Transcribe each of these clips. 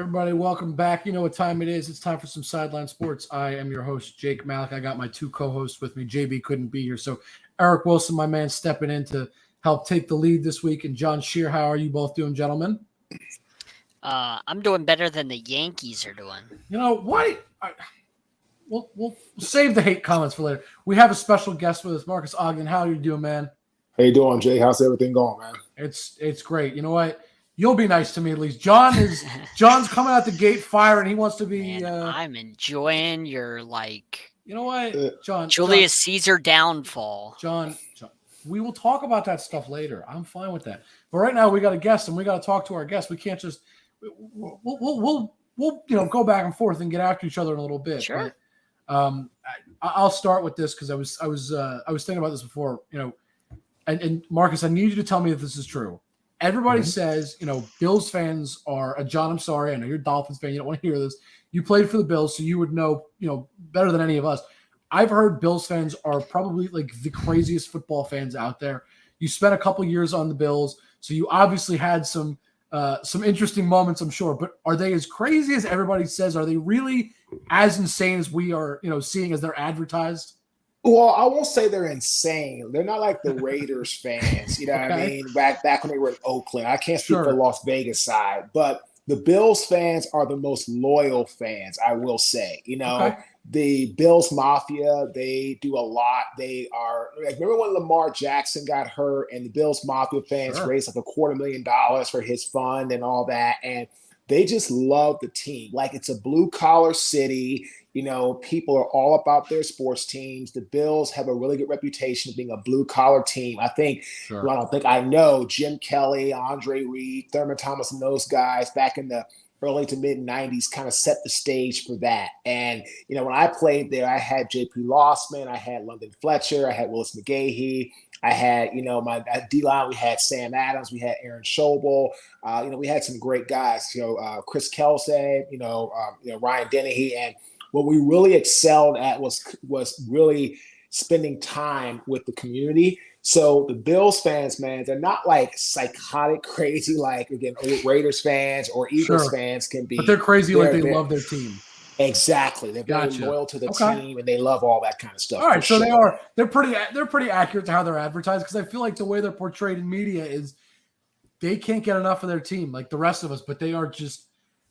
Everybody, welcome back. You know what time it is. It's time for some Sideline Sports. I am your host, Jake Malik. I got my two co-hosts with me. JB couldn't be here, so Eric Wilson, my man, stepping in to help take the lead this week. And Jon Shearer, how are you both doing, gentlemen? I'm doing better than the Yankees are doing. You know what? We'll save the hate comments for later. We have a special guest with us, Marques Ogden. How are you doing, man? How you doing, Jay? How's everything going, man? It's great. You know what? You'll be nice to me at least. John's coming out the gate firing. He wants to be. Man, I'm enjoying your You know what, Jon? Julius Caesar downfall. Jon, we will talk about that stuff later. I'm fine with that. But right now we got a guest and we got to talk to our guest. We can't just. We'll go back and forth and get after each other in a little bit. Sure. But, I'll start with this because I was thinking about this before. And Marques, I need you to tell me if this is true. Everybody says, Bills fans are John, I'm sorry. I know you're a Dolphins fan. You don't want to hear this. You played for the Bills, so you would know, better than any of us. I've heard Bills fans are probably like the craziest football fans out there. You spent a couple years on the Bills, so you obviously had some interesting moments, I'm sure. But are they as crazy as everybody says? Are they really as insane as we are, seeing as they're advertised? Well, I won't say they're insane. They're not like the Raiders fans, what I mean? Back when they were in Oakland. I can't speak for the Las Vegas side, but the Bills fans are the most loyal fans, I will say. The Bills Mafia, they do a lot. They are remember when Lamar Jackson got hurt and the Bills Mafia fans raised like $250,000 for his fund and all that, and they just love the team. Like, it's a blue-collar city. People are all about their sports teams. The Bills have a really good reputation of being a blue-collar team. I know Jim Kelly, Andre Reed, Thurman Thomas, and those guys back in the early to mid-'90s kind of set the stage for that. And, when I played there, I had J.P. Lossman, I had London Fletcher, I had Willis McGahee. I had, my D-line, we had Sam Adams, we had Aaron Schobel. We had some great guys, Chris Kelsay, Ryan Dennehy. And what we really excelled at was really spending time with the community. So the Bills fans, man, they're not like psychotic, crazy, like, again, Raiders fans or Eagles fans can be. But they're crazy like they love their team. Exactly. They're very loyal to the team and they love all that kind of stuff. All right, so they're pretty accurate to how they're advertised, because I feel like the way they're portrayed in media is they can't get enough of their team like the rest of us, but they are just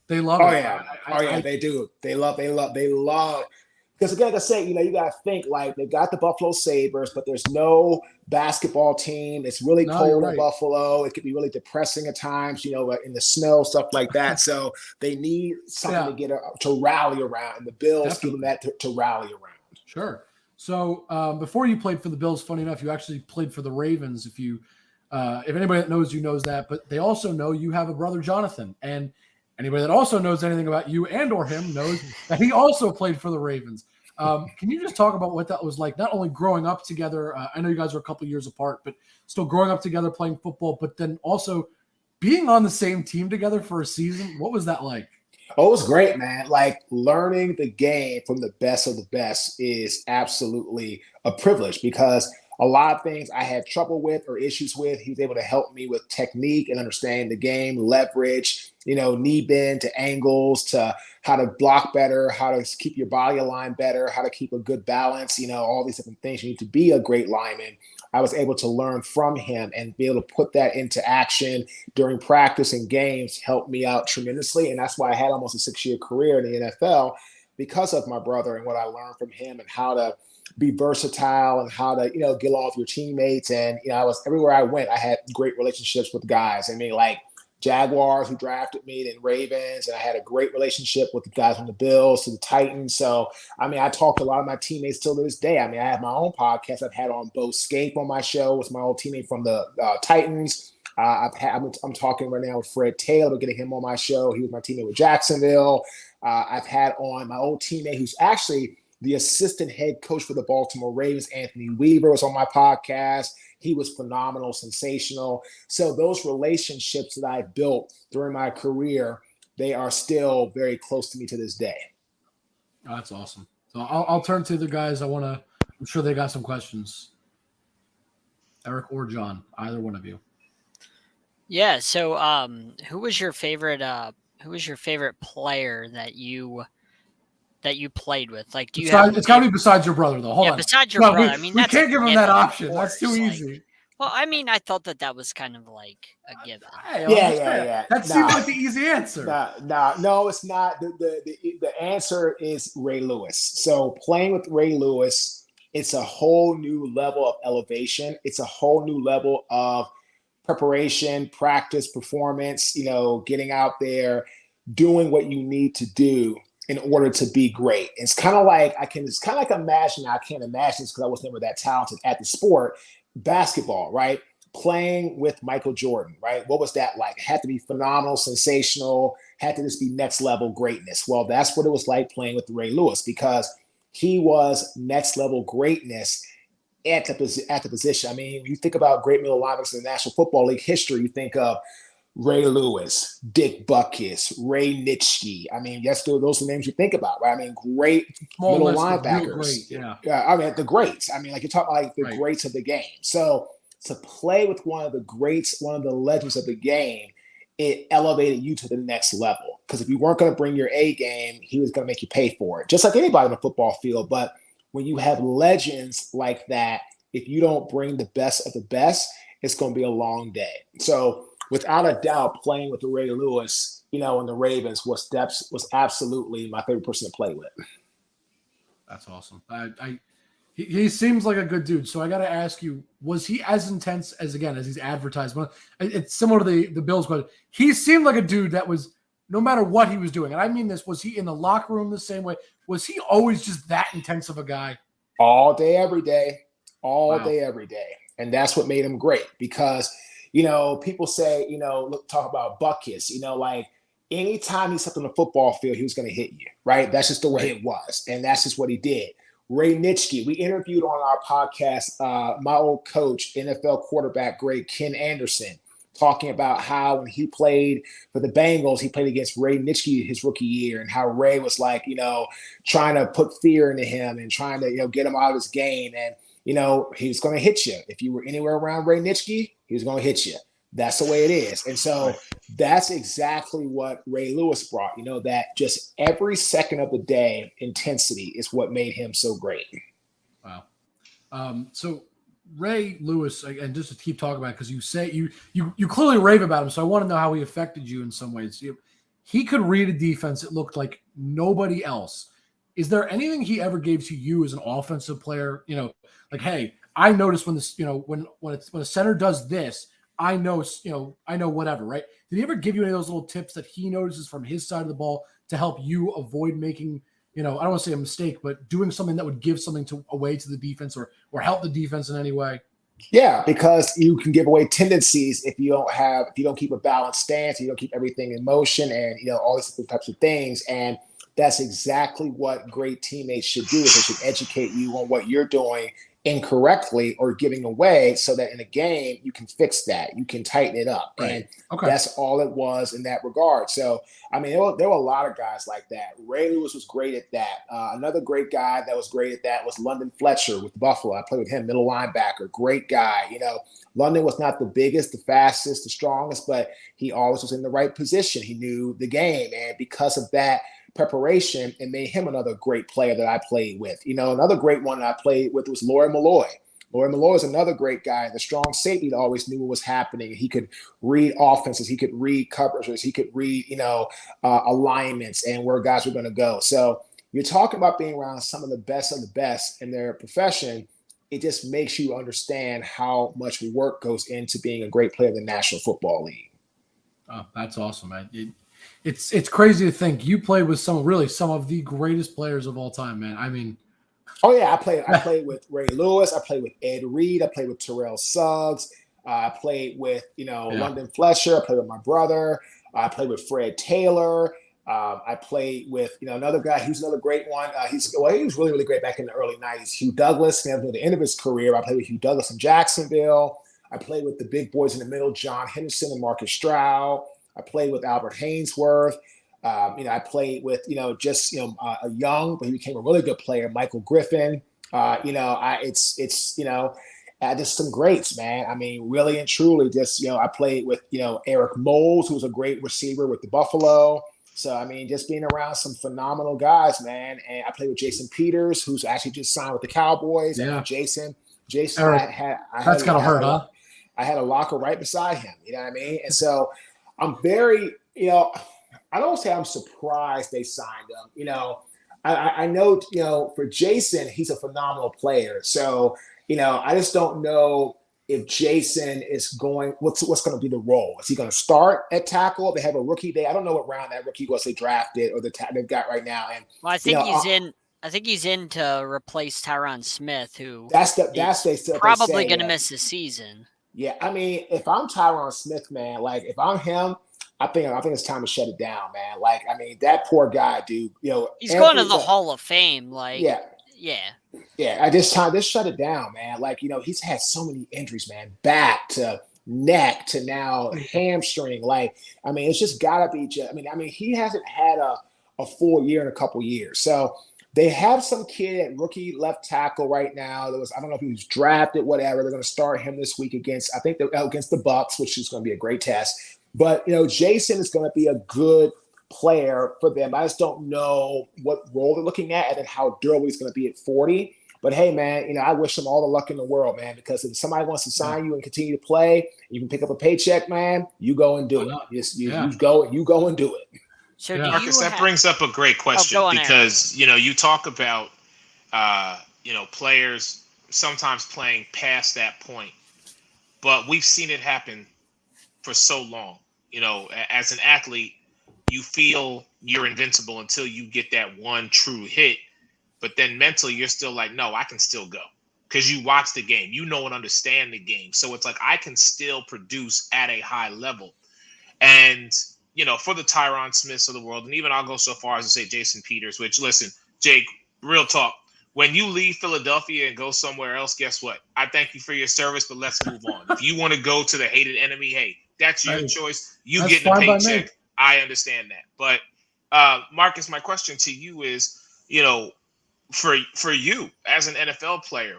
they love it. They do. They love. Because again, like I say, you got to think like they've got the Buffalo Sabres, but there's no basketball team. It's really cold in Buffalo. It could be really depressing at times, in the snow, stuff like that. So they need something to rally around, and the Bills give them that to rally around. Sure. So before you played for the Bills, funny enough, you actually played for the Ravens. If anybody that knows you knows that, but they also know you have a brother, Jonathan, and anybody that also knows anything about you and or him knows that he also played for the Ravens. Can you just talk about what that was like, not only growing up together, I know you guys are a couple years apart, but still growing up together playing football, but then also being on the same team together for a season? What was that like? Oh, it was great, man. Like, learning the game from the best of the best is absolutely a privilege, because a lot of things I had trouble with or issues with, he was able to help me with technique and understanding the game, leverage, knee bend to angles, to how to block better, how to keep your body aligned better, how to keep a good balance, all these different things you need to be a great lineman. I was able to learn from him and be able to put that into action during practice and games, helped me out tremendously. And that's why I had almost a 6-year career in the NFL, because of my brother and what I learned from him and how to be versatile and how to, get along with your teammates. And, I was everywhere I went, I had great relationships with guys. I mean, like Jaguars who drafted me, then Ravens, and I had a great relationship with the guys on the Bills to the Titans. So, I mean, I talked to a lot of my teammates still to this day. I mean, I have my own podcast. I've had on Bo Scape on my show with my old teammate from the Titans. I'm talking right now with Fred Taylor, getting him on my show. He was my teammate with Jacksonville. I've had on my old teammate who's actually the assistant head coach for the Baltimore Ravens, Anthony Weaver, was on my podcast. He was phenomenal, sensational. So those relationships that I built during my career, they are still very close to me to this day. Oh, that's awesome. So I'll turn to the guys. I'm sure they got some questions. Eric or Jon, either one of you. Yeah. So who was your favorite who was your favorite player that you played with? Like, do you Besides, have? it's got to be besides your brother, though. Hold on. Besides your No, brother. I mean, we that's can't give him that option. of That's too course, like, easy. well, I mean, I thought that was kind of like a given. Hey, Yeah. That seems like the easy answer. No, it's not. The answer is Ray Lewis. So playing with Ray Lewis, it's a whole new level of elevation. It's a whole new level of preparation, practice, performance, getting out there, doing what you need to do in order to be great. It's kind of like I can't imagine this because I was never that talented at the sport, basketball, right? Playing with Michael Jordan, right? What was that like? Had to be phenomenal, sensational, had to just be next level greatness. Well, that's what it was like playing with Ray Lewis because he was next level greatness at the position. I mean, when you think about great middle linebackers in the National Football League history, you think of Ray Lewis, Dick Butkus, Ray Nitschke. I mean, yes, those are the names you think about, right? I mean, great middle linebackers. Yeah. I mean, the greats. I mean, like you're talking about like the greats of the game. So to play with one of the greats, one of the legends of the game, it elevated you to the next level. Because if you weren't going to bring your A game, he was going to make you pay for it, just like anybody on the football field. But when you have legends like that, if you don't bring the best of the best, it's going to be a long day. So without a doubt, playing with Ray Lewis, and the Ravens was absolutely my favorite person to play with. That's awesome. He seems like a good dude. So I got to ask you, was he as intense as he's advertised? It's similar to the Bills question. He seemed like a dude that was, no matter what he was doing, and I mean this, was he in the locker room the same way? Was he always just that intense of a guy? All day, every day. All day, every day. And that's what made him great because, people say, talk about Butkus, like anytime he stepped on the football field, he was going to hit you, right? That's just the way it was. And that's just what he did. Ray Nitschke, we interviewed on our podcast, my old coach, NFL quarterback, great Ken Anderson, talking about how when he played for the Bengals, he played against Ray Nitschke his rookie year and how Ray was like, trying to put fear into him and trying to, get him out of his game. And, he was going to hit you. If you were anywhere around Ray Nitschke, he was going to hit you. That's the way it is. And so that's exactly what Ray Lewis brought, that just every second of the day intensity is what made him so great. Wow. So Ray Lewis, and just to keep talking about it, because you say you clearly rave about him, so I want to know how he affected you in some ways. He could read a defense. It looked like nobody else. Is there anything he ever gave to you as an offensive player? Like, hey, I noticed when this, when a center does this, I know whatever, right? Did he ever give you any of those little tips that he notices from his side of the ball to help you avoid making, I don't want to say a mistake, but doing something that would give something away to the defense or help the defense in any way? Yeah, because you can give away tendencies if you don't keep a balanced stance, you don't keep everything in motion and, all these different types of things. And that's exactly what great teammates should do is they should educate you on what you're doing incorrectly or giving away so that in a game you can fix that, you can tighten it up. Right. And that's all it was in that regard. So I mean, there were a lot of guys like that. Ray Lewis was great at that. Another great guy that was great at that was London Fletcher with Buffalo. I played with him, middle linebacker, great guy. London was not the biggest, the fastest, the strongest, but he always was in the right position. He knew the game, and because of that preparation, it made him another great player that I played with. Another great one I played with was Laurie Malloy. Laurie Malloy is another great guy. The strong safety that always knew what was happening. He could read offenses. He could read coverages. He could read, alignments and where guys were going to go. So you're talking about being around some of the best in their profession. It just makes you understand how much work goes into being a great player in the National Football League. Oh, that's awesome, man. It's crazy to think you played with some of the greatest players of all time, man. I mean, oh yeah, I played with Ray Lewis. I played with Ed Reed. I played with Terrell Suggs. I played with London Fletcher. I played with my brother. I played with Fred Taylor. I played with another guy. He's another great one. He was really, really great back in the early '90s. Hugh Douglas. Near the end of his career, I played with Hugh Douglas in Jacksonville. I played with the big boys in the middle, John Henderson and Marques Stroud. I played with Albert Hainsworth. I played with, a young, but he became a really good player, Michael Griffin. Just some greats, man. I mean, really and truly, just, I played with, Eric Moles, who's a great receiver with the Buffalo. So, I mean, just being around some phenomenal guys, man. And I played with Jason Peters, who's actually just signed with the Cowboys. Yeah. And Jason, Eric, that's gotta hurt, huh? I had a locker right beside him. You know what I mean? And so I'm very, I don't say I'm surprised they signed him. I know, for Jason, he's a phenomenal player. So, I just don't know if Jason is going, what's going to be the role? Is he going to start at tackle? They have a rookie day. I don't know what round that rookie was they drafted or they've got right now. And well, I think he's in to replace Tyron Smith, who that's probably going to miss the season. Yeah, I mean, if I'm Tyron Smith, man, like if I'm him, I think it's time to shut it down, man. Like, I mean, that poor guy, dude. He's going to the Hall of Fame. Like, yeah. I just shut it down, man. Like, he's had so many injuries, man. Back to neck to now hamstring. Like, I mean, it's just gotta be. I mean, he hasn't had a full year in a couple years. So they have some kid at rookie left tackle right now. I don't know if he was drafted, whatever. They're going to start him this week against the Bucks, which is going to be a great test. But, Jason is going to be a good player for them. I just don't know what role they're looking at and then how durable he's going to be at 40. But, hey, man, I wish him all the luck in the world, man, because if somebody wants to sign you and continue to play, you can pick up a paycheck, man, you go and do it. You go and do it. So Marques, that brings up a great question because, you talk about, players sometimes playing past that point, but we've seen it happen for so long. As an athlete, you feel you're invincible until you get that one true hit, but then mentally you're still like, no, I can still go because you watch the game, and understand the game. So it's like, I can still produce at a high level. And for the Tyron Smiths of the world, and even I'll go so far as to say Jason Peters, which, listen, Jake, real talk. When you leave Philadelphia and go somewhere else, guess what? I thank you for your service, but let's move on. If you want to go to the hated enemy, hey, that's your choice. You get the paycheck. I understand that. But, Marques, my question to you is, for you as an NFL player,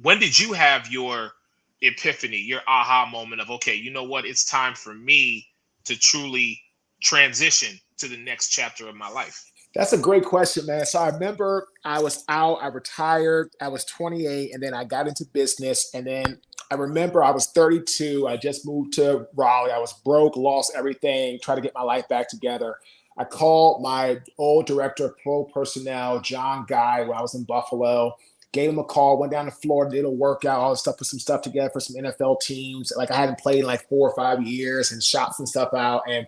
when did you have your epiphany, your aha moment of, okay, you know what? It's time for me to truly transition to the next chapter of my life? That's a great question, man. So I remember I was out, I retired, I was 28, and then I got into business. And then I remember I was 32. I just moved to Raleigh. I was broke, lost everything, tried to get my life back together. I called my old director of pro personnel, John Guy, when I was in Buffalo, gave him a call, went down to Florida, did a workout, all this stuff, put some stuff together for some NFL teams. Like I hadn't played in like 4 or 5 years and shot some stuff out and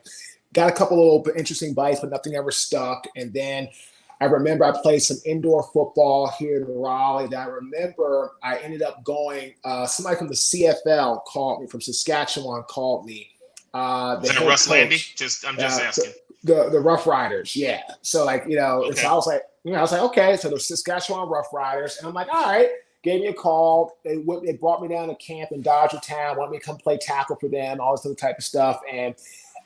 got a couple of little interesting bites, but nothing ever stuck. And then I remember I played some indoor football here in Raleigh. And I remember I ended up going, somebody from the CFL called me, from Saskatchewan called me. Is it Russ Landy? I'm just asking. The Rough Riders, yeah. So like, okay. So I was like, okay. So the Saskatchewan Rough Riders, and I'm like, all right. Gave me a call. They brought me down to camp in Dodgertown, wanted me to come play tackle for them, all this other type of stuff. And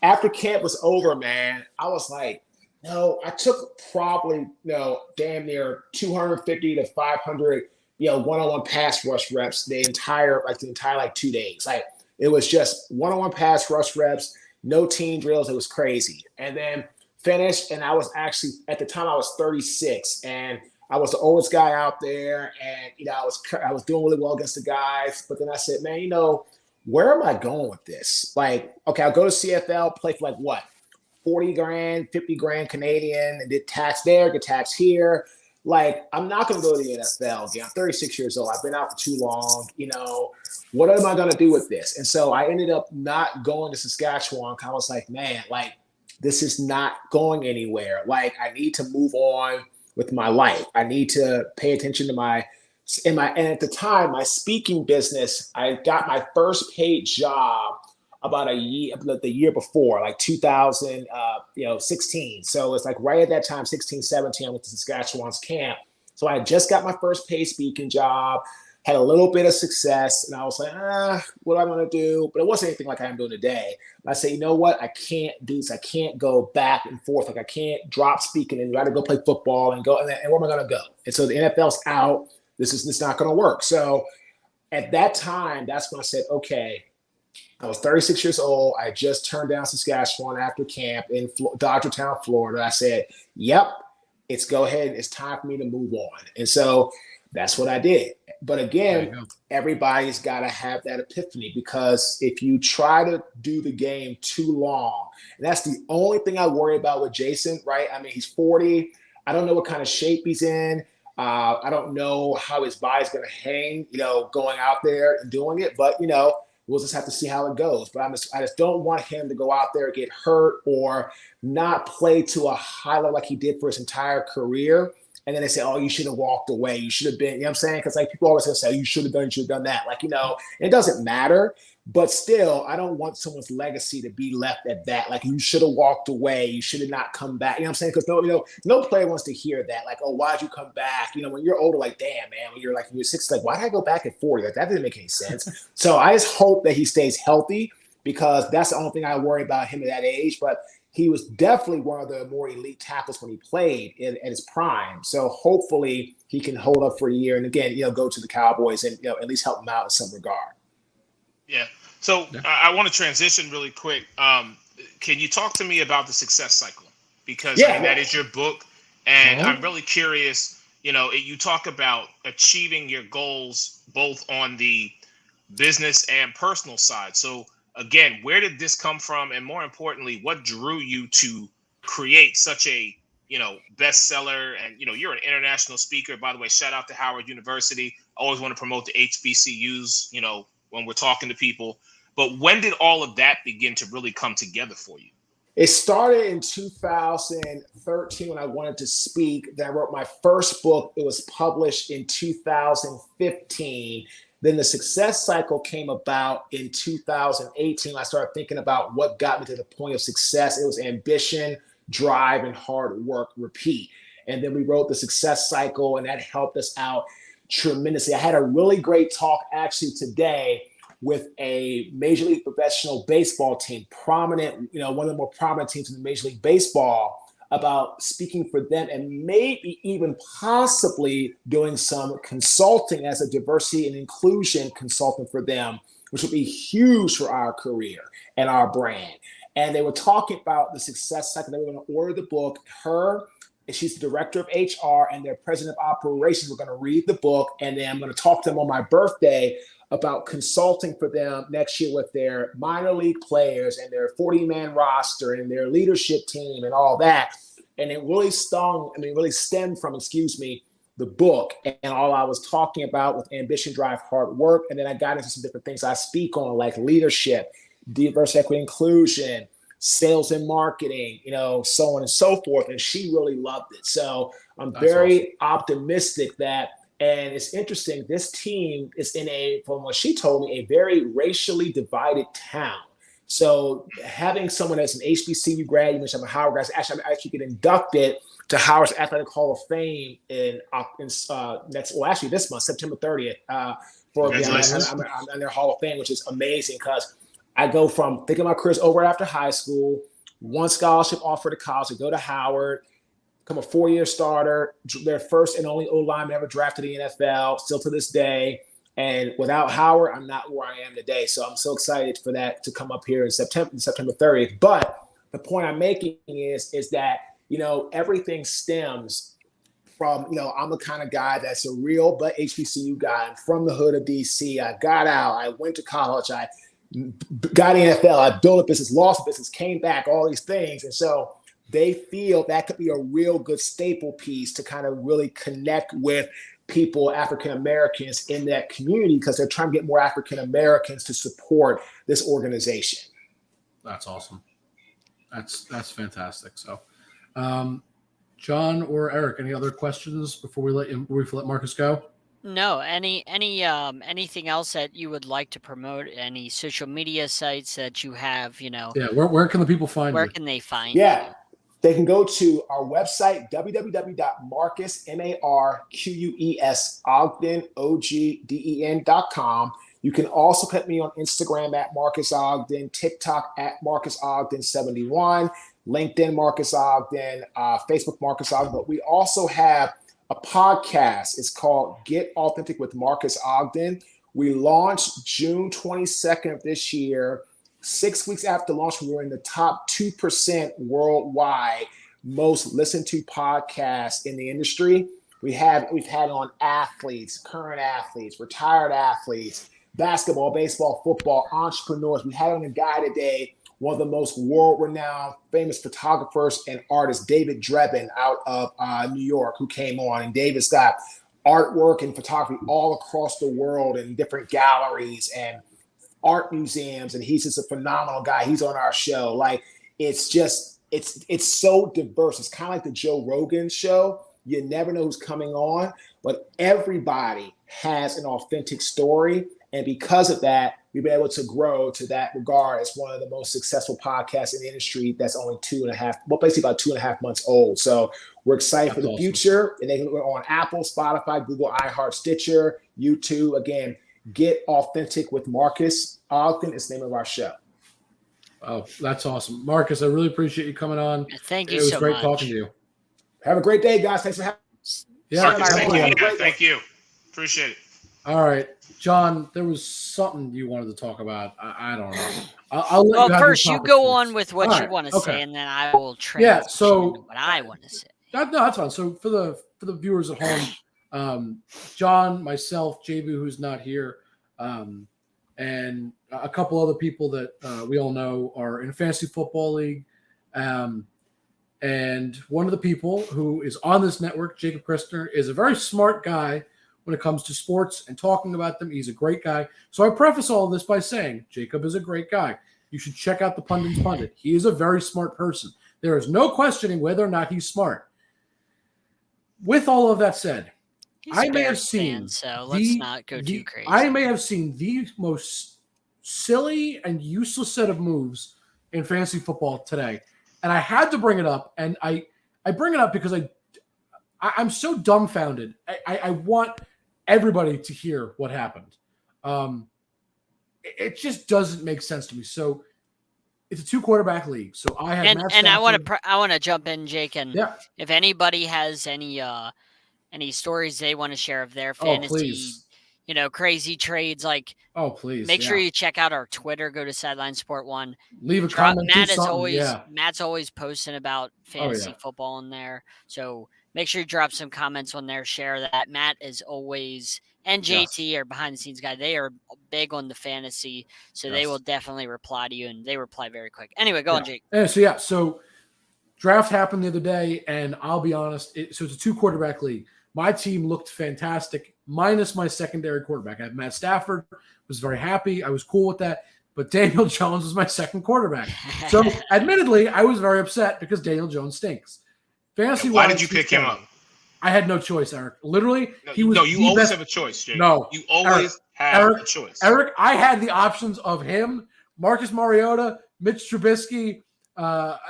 after camp was over, man, I was like, no, I took probably, damn near 250 to 500, one-on-one pass rush reps the entire 2 days. Like it was just one-on-one pass rush reps, no team drills. It was crazy. And then finished, and I was actually, at the time I was 36, and I was the oldest guy out there, and I was doing really well against the guys. But then I said, man, where am I going with this? Like, okay, I'll go to CFL, play for like what, 40 grand, 50 grand Canadian, and get taxed there, get taxed here. Like, I'm not going to go to the NFL again. I'm 36 years old. I've been out for too long. What am I going to do with this? And so I ended up not going to Saskatchewan. I was like, man, like, this is not going anywhere. Like, I need to move on with my life. I need to pay attention to and at the time, my speaking business, I got my first paid job about the year before, like 2016. So it's like right at that time, 16, 17, I went to Saskatchewan's camp. So I just got my first paid speaking job, had a little bit of success, and I was like, what am I going to do? But it wasn't anything like I'm doing today. And I say, you know what? I can't do this. I can't go back and forth. Like I can't drop speaking and try to go play football and go, and where am I going to go? And so the NFL's out. This is not going to work. So at that time, that's when I said, okay, I was 36 years old. I just turned down Saskatchewan after camp in Dodgertown, Florida. I said, yep, it's go ahead. It's time for me to move on. And so that's what I did. But again, everybody's got to have that epiphany, because if you try to do the game too long, and that's the only thing I worry about with Jason, right? I mean, he's 40. I don't know what kind of shape he's in. I don't know how his body's going to hang, going out there and doing it. But, we'll just have to see how it goes. But I just don't want him to go out there and get hurt or not play to a high level like he did for his entire career. And then they say, oh, you should have walked away. You should have been, you know what I'm saying? Because like people always say, you should have done that. Like, it doesn't matter. But still, I don't want someone's legacy to be left at that. Like, you should have walked away. You should have not come back. You know what I'm saying? Because no player wants to hear that. Like, oh, why'd you come back? When you're older, like, damn, man. When you're like in your 60s, like, why did I go back at 40? Like, that didn't make any sense. So I just hope that he stays healthy, because that's the only thing I worry about him at that age. But he was definitely one of the more elite tackles when he played at his prime. So hopefully he can hold up for a year and again, go to the Cowboys and at least help them out in some regard. Yeah. So I want to transition really quick. Can you talk to me about the success cycle? Because that is your book, and I'm really curious. You talk about achieving your goals both on the business and personal side. So again, where did this come from? And more importantly, what drew you to create such a, bestseller? And, you're an international speaker. By the way, shout out to Howard University. I always want to promote the HBCUs, when we're talking to people. But when did all of that begin to really come together for you? It started in 2013 when I wanted to speak. Then I wrote my first book. It was published in 2015. Then the success cycle came about in 2018. I started thinking about what got me to the point of success. It was ambition, drive, and hard work, repeat. And then we wrote the success cycle, and that helped us out tremendously. I had a really great talk actually today with a Major League Professional Baseball team, prominent, one of the more prominent teams in the Major League Baseball, about speaking for them and maybe even possibly doing some consulting as a diversity and inclusion consultant for them, which would be huge for our career and our brand. And they were talking about the success cycle. They were going to order the book. She's the director of HR, and their president of operations were going to read the book. And then I'm going to talk to them on my birthday about consulting for them next year with their minor league players and their 40-man roster and their leadership team and all that. And it really stemmed from, the book and all I was talking about with ambition, drive, hard work. And then I got into some different things I speak on, like leadership, diversity, equity, inclusion, sales and marketing, so on and so forth. And she really loved it. So I'm very optimistic that. And it's interesting, this team is from what she told me, a very racially divided town. So having someone that's an HBCU grad, you mentioned I'm a Howard grad, I actually get inducted to Howard's Athletic Hall of Fame this month, September 30th. I'm in their Hall of Fame, which is amazing because I go from thinking my career's over after high school, one scholarship offer to college to go to Howard, become a 4-year starter, their first and only O-lineman ever drafted in the NFL, still to this day. And without Howard, I'm not where I am today. So I'm so excited for that to come up here in September 30th. But the point I'm making is that, everything stems from, I'm the kind of guy that's a real but HBCU guy. I'm from the hood of DC. I got out. I went to college. I got in the NFL. I built a business, lost a business, came back, all these things. And so they feel that could be a real good staple piece to kind of really connect with people, African Americans in that community, because they're trying to get more African Americans to support this organization. That's awesome. That's fantastic. So, John or Eric, any other questions before we let Marques go? No. Anything else that you would like to promote? Any social media sites that you have? Yeah. Where can the people find you? Where can they find you? Yeah. They can go to our website, www.marques, MARQUES, Ogden, OGDEN.com. You can also put me on Instagram at Marques Ogden, TikTok at Marques Ogden 71, LinkedIn Marques Ogden, Facebook Marques Ogden. But we also have a podcast. It's called Get Authentic with Marques Ogden, We launched June 22nd of this year. 6 weeks after launch, we were in the top 2% worldwide most listened to podcasts in the industry. We've had on athletes, current athletes, retired athletes, basketball, baseball, football, entrepreneurs. We had on a guy today, one of the most world-renowned, famous photographers and artists, David Drebin, out of New York, who came on. And David's got artwork and photography all across the world in different galleries and art museums. And he's just a phenomenal guy. He's on our show. Like, it's just, it's so diverse. It's kind of like the Joe Rogan show. You never know who's coming on, but everybody has an authentic story. And because of that, we've been able to grow to that regard as one of the most successful podcasts in the industry that's only basically about 2.5 months old. So we're excited for the future. And they can go on Apple, Spotify, Google, iHeart, Stitcher, YouTube. Again, Get Authentic with Marques. Ogden is the name of our show. Oh, that's awesome. Marques, I really appreciate you coming on. Thank you so much. It was great talking to you. Have a great day, guys. Thanks for having me. Yeah, Marques, thank you. Appreciate it. All right. John, there was something you wanted to talk about. I don't know. I'll let you have first your you go topics. on with what you want to say, and then I will transition into what I want to say. No, that's fine. So for the viewers at home, John, myself, JB, who's not here, and a couple other people that we all know are in a fantasy football league. And one of the people who is on this network, Jacob Christner, is a very smart guy when it comes to sports and talking about them. He's a great guy. So I preface all of this by saying Jacob is a great guy. You should check out the Pundit's Pundit. He is a very smart person. There is no questioning whether or not he's smart. With all of that said, I may have seen so let's not go too crazy. I may have seen the most silly and useless set of moves in fantasy football today. And I had to bring it up. And I bring it up because I'm so dumbfounded. I want everybody to hear what happened. It just doesn't make sense to me. So it's a 2-quarterback league. So I have and I want to jump in, Jake. And yeah. If anybody has any stories they want to share of their fantasy, crazy trades, like make sure you check out our Twitter. Go to Sideline Sport 1. Leave a comment. Matt's always posting about fantasy football in there. So make sure you drop some comments on there. Share that. Matt is always, and JT are behind the scenes guy. They are big on the fantasy, so they will definitely reply to you, and they reply very quick. Anyway, go on, Jake. So draft happened the other day, and I'll be honest. So it's a 2-quarterback league. My team looked fantastic, minus my secondary quarterback. I had Matt Stafford. Was very happy. I was cool with that. But Daniel Jones was my second quarterback. So admittedly, I was very upset because Daniel Jones stinks. Why did you pick him up? I had no choice, Eric. Literally, you always have a choice, Jake. No, you always have a choice. Eric, I had the options of him, Marcus Mariota, Mitch Trubisky,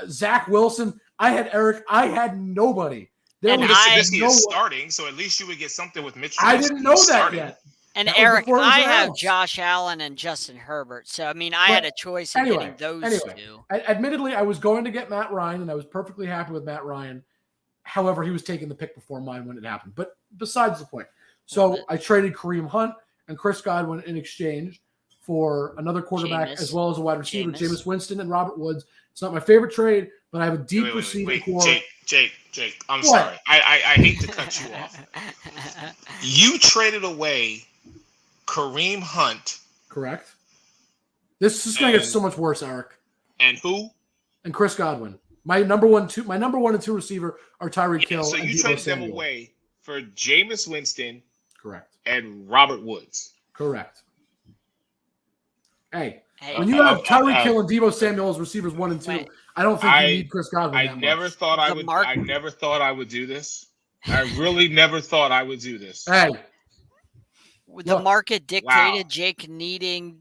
Zach Wilson. I had nobody. Mitch Trubisky is starting, so at least you would get something with Mitch Trubisky. I didn't know that yet. And Eric, I have Josh Allen and Justin Herbert. So, I mean, I had a choice in getting those two. Admittedly, I was going to get Matt Ryan, and I was perfectly happy with Matt Ryan. However, he was taking the pick before mine when it happened. But besides the point. So I traded Kareem Hunt and Chris Godwin in exchange for another quarterback as well as a wide receiver, Jameis Winston and Robert Woods. It's not my favorite trade, but I have a deep receiving core. Jake, I'm sorry. I hate to cut you off. You traded away Kareem Hunt. Correct. This is going to get so much worse, Eric. And who? And Chris Godwin. My number one and two receiver are Tyreek Hill. So you traded them away for Jameis Winston. Correct. And Robert Woods. Correct. Hey, when you have Tyreek Hill and Deebo Samuel as receivers 1 and 2, I don't think you need Chris Godwin. I never thought I would do this. I really never thought I would do this. Hey. The market dictated Jake needing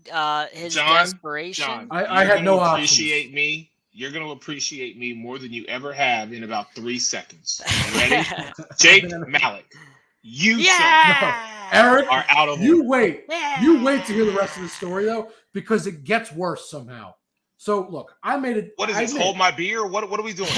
his desperation. John, I had no options. You're going to appreciate me more than you ever have in about 3 seconds. You ready? Jake Malik, you Eric, are out of you wait. You wait to hear the rest of the story, though, because it gets worse somehow. So, look, I made it. What is this, hold my beer? What are we doing?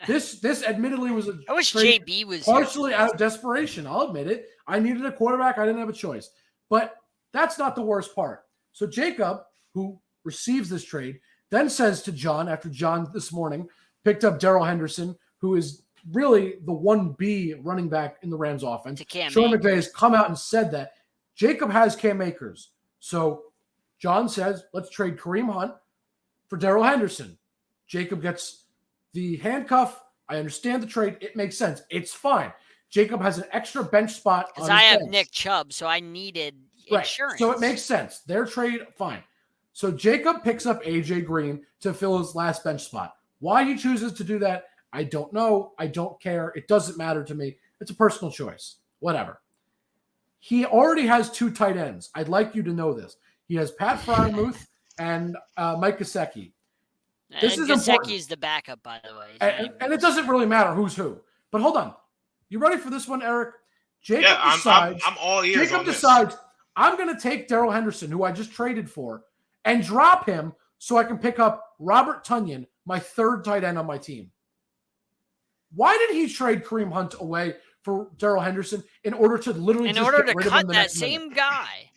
This admittedly was I wish JB was partially out of desperation. I'll admit it. I needed a quarterback. I didn't have a choice. But That's not the worst part. So Jacob, who receives this trade, then says to Jon, after Jon this morning picked up Darrell Henderson, who is really the 1B running back in the Rams offense. Sean McVay has come out and said that Jacob has Cam Akers. So Jon says, let's trade Kareem Hunt for Darrell Henderson. Jacob gets the handcuff. I understand the trade. It makes sense. It's fine. Jacob has an extra bench spot. Because I have Nick Chubb, so I needed insurance. So it makes sense. Their trade, fine. So Jacob picks up AJ Green to fill his last bench spot. Why he chooses to do that, I don't know. I don't care. It doesn't matter to me. It's a personal choice. Whatever. He already has 2 tight ends. I'd like you to know this. He has Pat Freiermuth and Mike Gesicki. This is Gesicki's the backup, by the way. And it doesn't really matter who's who. But hold on. You ready for this one, Eric? Jacob decides, I'm all ears Jacob on this. decides, I'm going to take Darrell Henderson, who I just traded for, and drop him so I can pick up Robert Tonyan, my 3rd tight end on my team. Why did he trade Kareem Hunt away for Darrell Henderson in order to literally cut that same guy?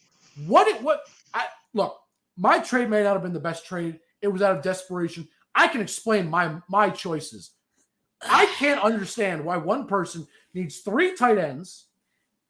Look, my trade may not have been the best trade. It was out of desperation. I can explain my choices. I can't understand why one person needs 3 tight ends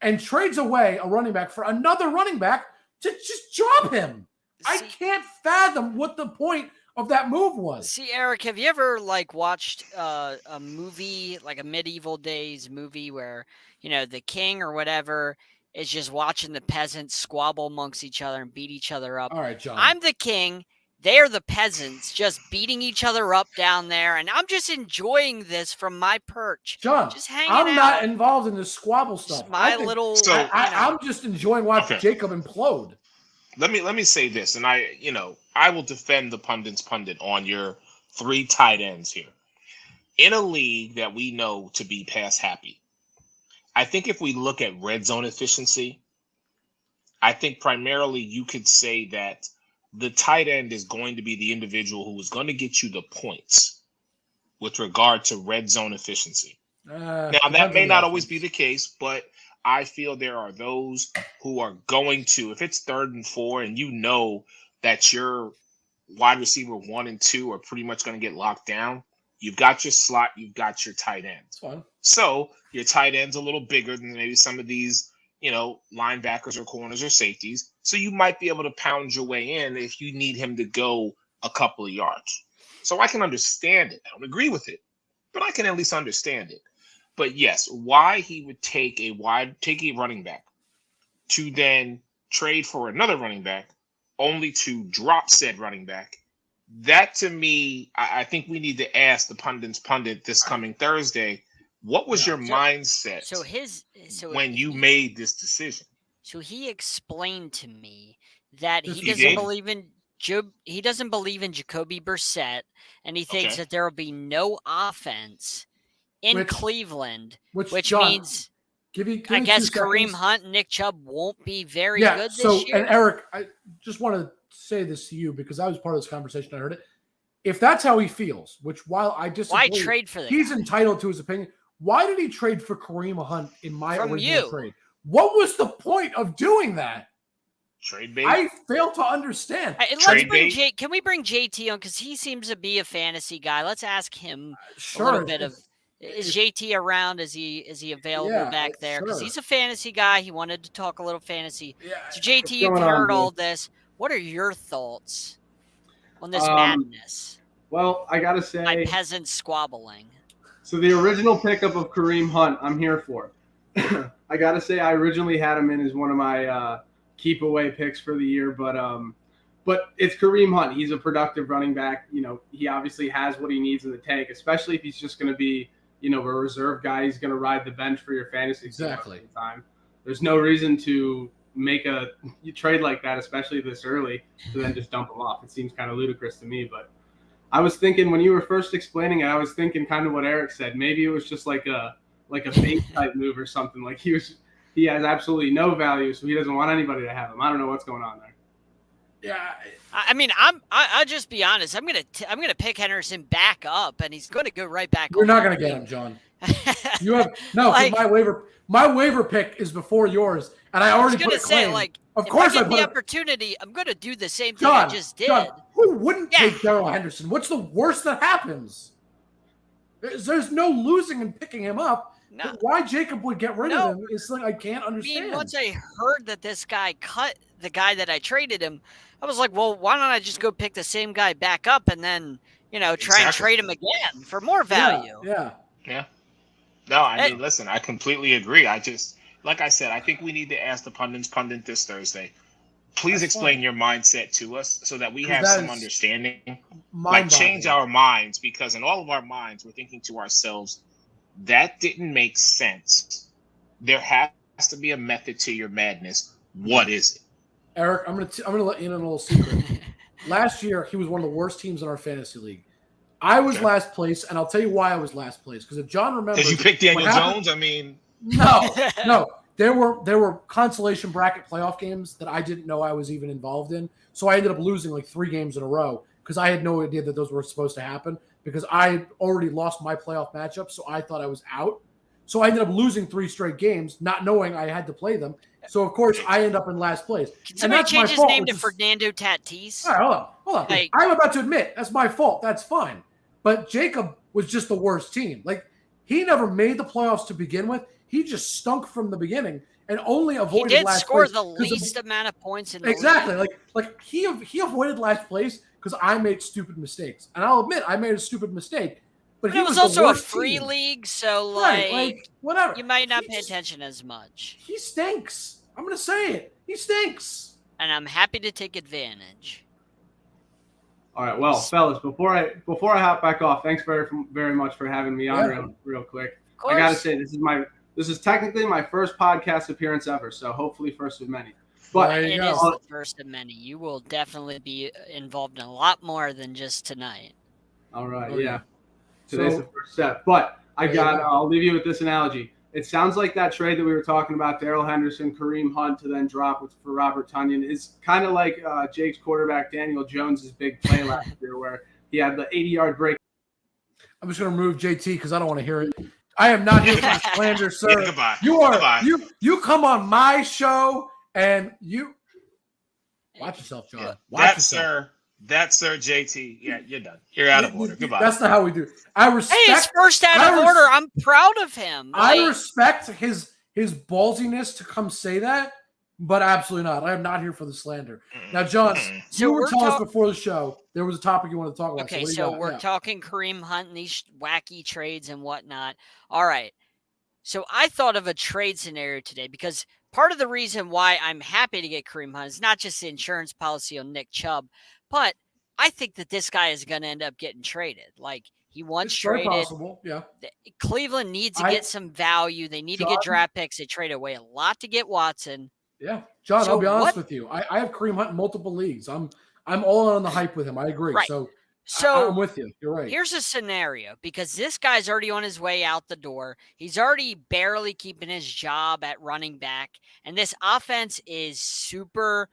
and trades away a running back for another running back to just drop him. I can't fathom what the point of that move was. See, Eric, have you ever watched a movie, like a medieval days movie where, the king or whatever is just watching the peasants squabble amongst each other and beat each other up? All right, Jon. I'm the king. They're the peasants just beating each other up down there, and I'm just enjoying this from my perch. Jon, just hanging out. I'm not involved in this squabble stuff. I'm just enjoying watching Jacob implode. Let me say this, and I will defend the pundit's pundit on your 3 tight ends here. In a league that we know to be pass happy, I think if we look at red zone efficiency, I think primarily you could say that the tight end is going to be the individual who is going to get you the points with regard to red zone efficiency. Now, that may not always be the case, but I feel there are those who are going to, if it's 3rd and 4 and you know that your wide receiver 1 and 2 are pretty much going to get locked down, you've got your slot, you've got your tight ends. So your tight end's a little bigger than maybe some of these, linebackers or corners or safeties. So you might be able to pound your way in if you need him to go a couple of yards. So I can understand it. I don't agree with it, but I can at least understand it. But yes, why he would take a running back to then trade for another running back only to drop said running back, that to me, I think we need to ask the pundit's pundit this coming Thursday, what was your mindset when you made this decision? So he explained to me that he doesn't believe in Jacoby Brissett, and he thinks that there will be no offense in Cleveland, which Jon, means I guess Kareem Hunt and Nick Chubb won't be very good this year. And Eric, I just want to say this to you because I was part of this conversation. I heard it. If that's how he feels, which while I disagree, why trade for that? He's entitled to his opinion. Why did he trade for Kareem Hunt in my original trade? What was the point of doing that? Trade bait. I fail to understand. Can we bring JT on because he seems to be a fantasy guy? Let's ask him a little bit of. Is JT around? Is he available back there? Because he's a fantasy guy. He wanted to talk a little fantasy. Yeah. So JT, you've heard all this. What are your thoughts on this madness? Well, I gotta say, my peasants squabbling. So the original pickup of Kareem Hunt, I'm here for. I gotta say, I originally had him in as one of my keep away picks for the year, but it's Kareem Hunt. He's a productive running back. He obviously has what he needs in the tank, especially if he's just going to be, a reserve guy. He's going to ride the bench for your fantasy time. There's no reason to make a trade like that, especially this early, to then just dump him off. It seems kind of ludicrous to me, but I was thinking when you were first explaining it, I was thinking kind of what Eric said. Maybe it was just like a bait type move or something. Like he has absolutely no value, so he doesn't want anybody to have him. I don't know what's going on there. Yeah, I mean, I'll just be honest. I'm gonna pick Henderson back up, and he's going to go right back. You're not going to get him, Jon. You have no. Like, my waiver pick is before yours, and I already put a claim. Of course, I get the opportunity. I'm going to do the same thing I just did. John, who wouldn't take Darrell Henderson? What's the worst that happens? There's no losing and picking him up. No. Why Jacob would get rid of him is like I can't understand. I mean, once I heard that this guy cut the guy that I traded him, I was like, well, why don't I just go pick the same guy back up and then, try and trade him again for more value? Yeah. No, I mean, listen, I completely agree. Like I said, I think we need to ask the pundit this Thursday. Please explain your mindset to us so that we have some understanding. Like, change our minds, because in all of our minds, we're thinking to ourselves, that didn't make sense. There has to be a method to your madness. What is it? Eric, I'm gonna let you in on a little secret. Last year, he was one of the worst teams in our fantasy league. I was last place, and I'll tell you why I was last place. Because if John remembers, because you picked Daniel Jones. I mean, no. There were consolation bracket playoff games that I didn't know I was even involved in. So I ended up losing like 3 games in a row because I had no idea that those were supposed to happen because I had already lost my playoff matchup. So I thought I was out. So I ended up losing 3 straight games, not knowing I had to play them. So of course I end up in last place. Can somebody change his name to Fernando Tatis? All right, hold on. Like, I'm about to admit that's my fault. That's fine. But Jacob was just the worst team. Like, he never made the playoffs to begin with. He just stunk from the beginning and only avoided last place. He did score the least amount of points in the exactly. League. Like he avoided last place because I made stupid mistakes. And I'll admit I made a stupid mistake. But it was also a free league, so like whatever. You might not pay attention as much. He stinks. I'm gonna say it. He stinks. And I'm happy to take advantage. All right, well, fellas, before I hop back off, thanks very much for having me on real quick. I gotta say this is technically my first podcast appearance ever, so hopefully first of many. But it is the first of many. You will definitely be involved in a lot more than just tonight. All right, Today's the first step. But I'll leave you with this analogy. It sounds like that trade that we were talking about, Darrell Henderson, Kareem Hunt to then drop for Robert Tonyan, is kind of like Jake's quarterback Daniel Jones's big play last year where he had the 80-yard break. I'm just going to remove JT because I don't want to hear it. I am not here for slander, sir. Yeah, goodbye. You come on my show and you watch yourself, John. That's Sir JT. Yeah, you're done. You're out of order. Goodbye. That's not how we do. I respect. Hey, he's first out of order. I'm proud of him. I respect his ballsiness to come say that, but absolutely not. I am not here for the slander. Now, John, you were telling us before the show there was a topic you wanted to talk about. Okay, so we're talking Kareem Hunt and these wacky trades and whatnot. All right. So I thought of a trade scenario today because part of the reason why I'm happy to get Kareem Hunt is not just the insurance policy on Nick Chubb, but I think that this guy is going to end up getting traded. Like, he once traded. Possible. Yeah. Cleveland needs to get some value. They need to get draft picks. They trade away a lot to get Watson. Yeah. John, I'll be honest with you. I have Kareem Hunt in multiple leagues. I'm all on the hype with him. I agree. Right. So I'm with you. You're right. Here's a scenario because this guy's already on his way out the door. He's already barely keeping his job at running back. And this offense is super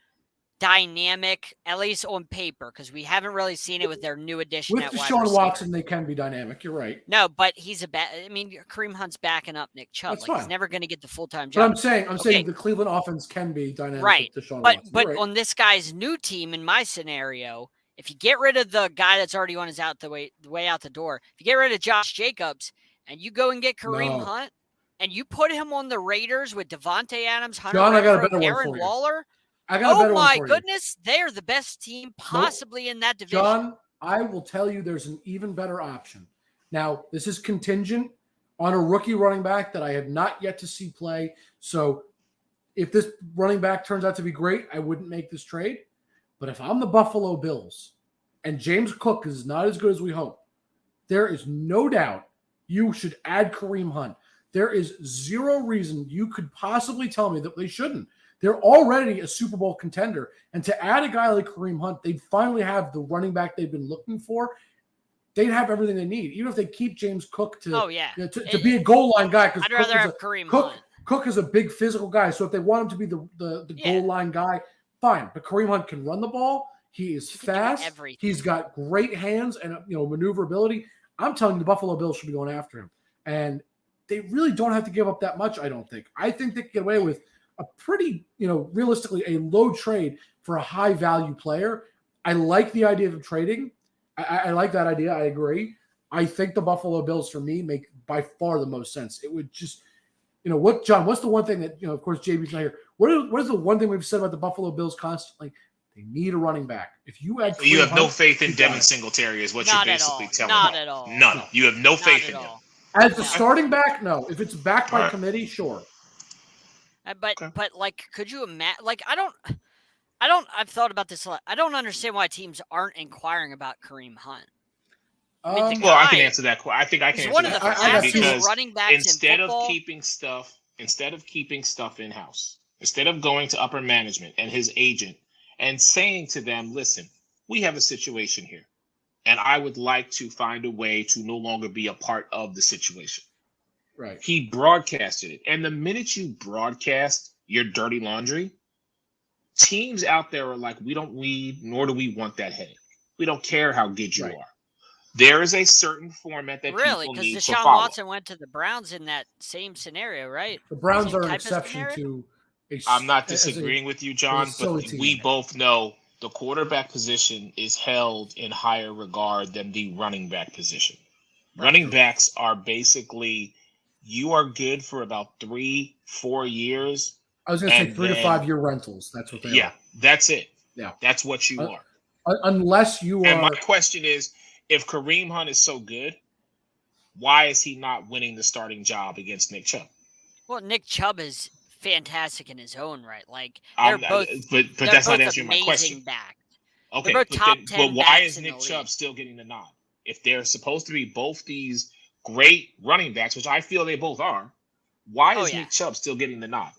dynamic, at least on paper, because we haven't really seen it with their new addition with at Deshaun Watson. They can be dynamic. You're right. No, but he's Kareem Hunt's backing up Nick Chubb. That's he's never going to get the full-time job. But I'm saying the Cleveland offense can be dynamic. Right. With Deshaun Watson. But on this guy's new team, in my scenario, if you get rid of the guy that's already on his way out the door, if you get rid of Josh Jacobs and you go and get Kareem Hunt and you put him on the Raiders with Devontae Adams, Hunter Renfrow, Aaron Waller. Oh my goodness, they are the best team possibly in that division. John, I will tell you there's an even better option. Now, this is contingent on a rookie running back that I have not yet to see play. So if this running back turns out to be great, I wouldn't make this trade. But if I'm the Buffalo Bills and James Cook is not as good as we hope, there is no doubt you should add Kareem Hunt. There is zero reason you could possibly tell me that they shouldn't. They're already a Super Bowl contender. And to add a guy like Kareem Hunt, they'd finally have the running back they've been looking for. They'd have everything they need, even if they keep James Cook to be a goal line guy. I'd rather have Kareem Hunt. Cook is a big physical guy. So if they want him to be the goal line guy, fine. But Kareem Hunt can run the ball. He is fast. He's got great hands and maneuverability. I'm telling you, the Buffalo Bills should be going after him. And they really don't have to give up that much, I don't think. I think they can get away with a pretty, realistically, a low trade for a high-value player. I like the idea of trading. I like that idea. I agree. I think the Buffalo Bills, for me, make by far the most sense. It would just, John, what's the one thing that, of course, JB's not here. What is the one thing we've said about the Buffalo Bills constantly? They need a running back. If you add, you have no faith in Devin Singletary, is what you're basically telling me. Not at all. None. No. You have no faith in him. As the starting back, no. If it's backed by committee, sure. But could you imagine? I've thought about this a lot. I don't understand why teams aren't inquiring about Kareem Hunt. I can answer that. I think I can answer one of the fastest running backs instead in football. Instead of keeping stuff in house, instead of going to upper management and his agent and saying to them, "Listen, we have a situation here, and I would like to find a way to no longer be a part of the situation." Right. He broadcasted it, and the minute you broadcast your dirty laundry, teams out there are like, "We don't need, nor do we want that headache. We don't care how good you are." There is a certain format that people need to follow. Deshaun Watson went to the Browns in that same scenario, right? The Browns are an exception to. I'm not disagreeing with you, John, but we both know the quarterback position is held in higher regard than the running back position. Running backs are basically, you are good for about 3-4 years. I was going to say 3 to 5 year rentals. That's what they are. Yeah, that's it. Yeah, that's what you are. Unless you are. And my question is, if Kareem Hunt is so good, why is he not winning the starting job against Nick Chubb? Well, Nick Chubb is fantastic in his own right. Like they're both, but that's not answering my question. Back. Okay, but why is Nick Chubb still getting the nod? If they're supposed to be both these great running backs, which I feel they both are, why is Nick Chubb still getting the nod?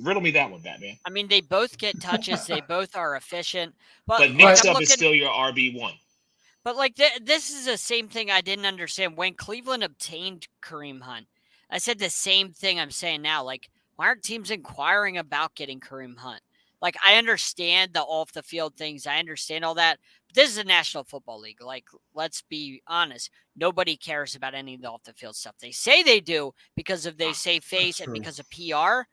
Riddle me that one, Batman. I mean, they both get touches. They both are efficient. But Nick Chubb is still your RB1. But this is the same thing I didn't understand when Cleveland obtained Kareem Hunt. I said the same thing I'm saying now. Like, why aren't teams inquiring about getting Kareem Hunt? Like, I understand the off the field things. I understand all that. But this is a National Football League. Like, let's be honest. Nobody cares about any of the off the field stuff. They say they do because of they save face and because of PR.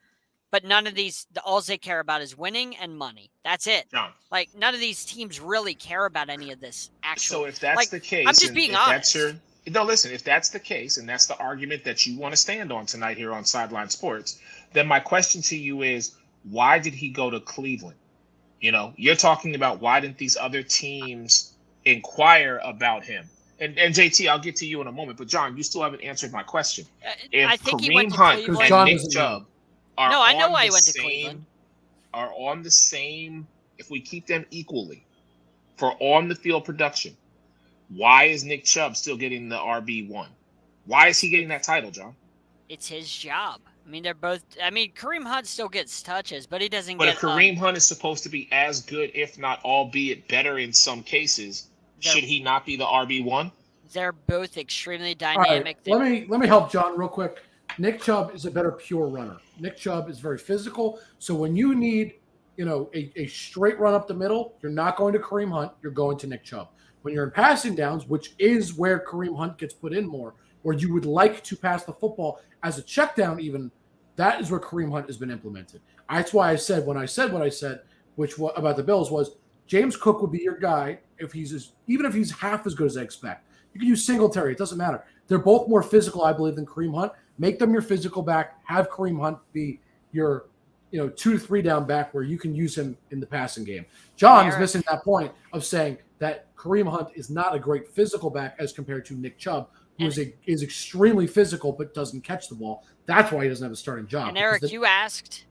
But none of these, all they care about is winning and money. That's it. John. Like, none of these teams really care about any of this actually. So if that's the case, I'm just being honest. If that's the case, and that's the argument that you want to stand on tonight here on Sideline Sports, then my question to you is, why did he go to Cleveland? You're talking about why didn't these other teams inquire about him? And JT, I'll get to you in a moment. But John, you still haven't answered my question. I think he went to Hunt Cleveland. and Nick Chubb are no, I know why he he went to Cleveland. Are on the same, if we keep them equally, for on the field production, why is Nick Chubb still getting the RB1? Why is he getting that title, John? It's his job. I mean, they're both. I mean, Kareem Hunt still gets touches, but he doesn't get. But if Kareem Hunt is supposed to be as good, if not albeit better in some cases, should he not be the RB1? They're both extremely dynamic. Right. Let me help John real quick. Nick Chubb is a better pure runner. Nick Chubb is very physical. So when you need, a straight run up the middle, you're not going to Kareem Hunt. You're going to Nick Chubb. When you're in passing downs, which is where Kareem Hunt gets put in more, where you would like to pass the football as a check down even, that is where Kareem Hunt has been implemented. That's why I said what I said, about the Bills was James Cook would be your guy even if he's half as good as I expect. You can use Singletary. It doesn't matter. They're both more physical, I believe, than Kareem Hunt. Make them your physical back. Have Kareem Hunt be your, 2 to 3 down back where you can use him in the passing game. John is missing that point of saying that Kareem Hunt is not a great physical back as compared to Nick Chubb, who is extremely physical but doesn't catch the ball. That's why he doesn't have a starting job. And Eric, you asked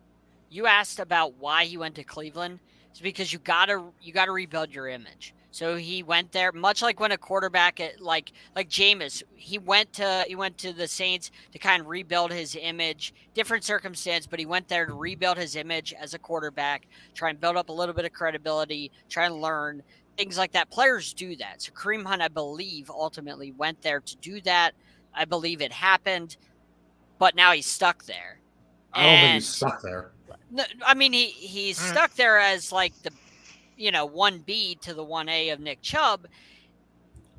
about why he went to Cleveland. It's because you gotta rebuild your image. So he went there, much like when a quarterback like Jameis, he went to the Saints to kind of rebuild his image. Different circumstance, but he went there to rebuild his image as a quarterback, try and build up a little bit of credibility, try and learn things like that. Players do that. So Kareem Hunt, I believe, ultimately went there to do that. I believe it happened, but now he's stuck there. I don't think he's stuck there. No, I mean he's stuck there as like the 1B to the 1A of Nick Chubb.